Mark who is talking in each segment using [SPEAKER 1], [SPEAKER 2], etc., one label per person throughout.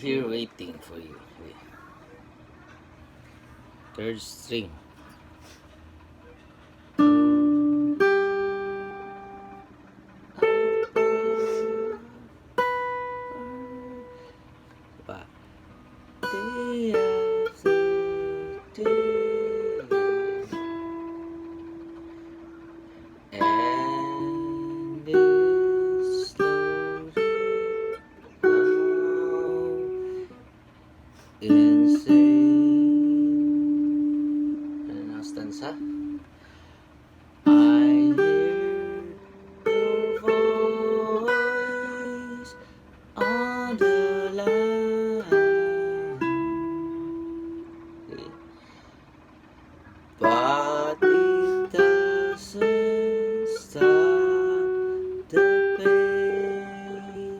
[SPEAKER 1] here waiting for you. Third string. Pa. Day after day. And it's slowly insane. Ano ang stanza? I hear your voice on the line, but it doesn't stop the pain.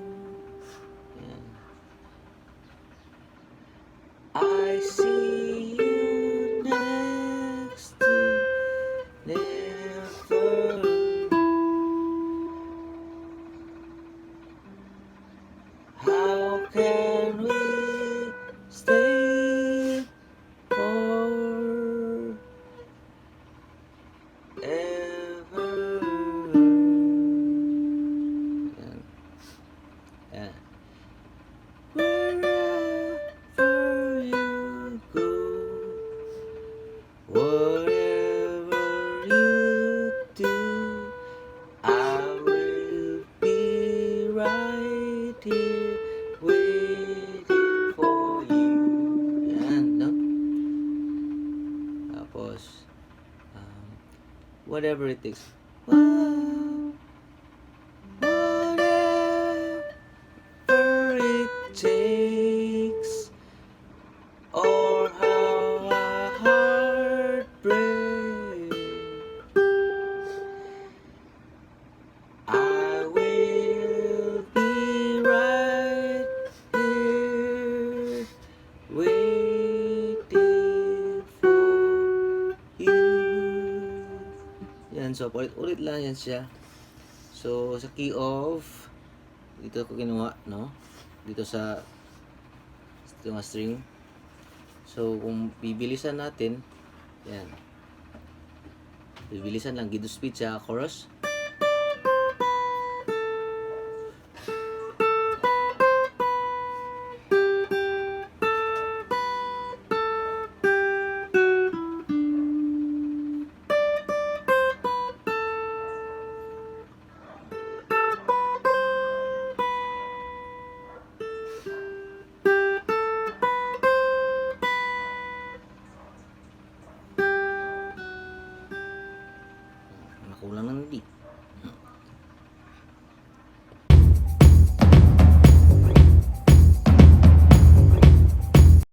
[SPEAKER 1] I see you next to never. How can we stay forever? Yan. Yan. Wherever you go, whatever you do, I will be right here waiting for you. Yan, no? Tapos, whatever it takes. Whatever it takes, or how a heart breaks, I will be right here waiting for you. Yan, so ulit-ulit lang yan siya. So sa key of, dito ko ginawa, no? Dito sa string. So kung bibilisan natin, yan. Bibilisan lang, gito speed sa chorus. Nakulang ng D.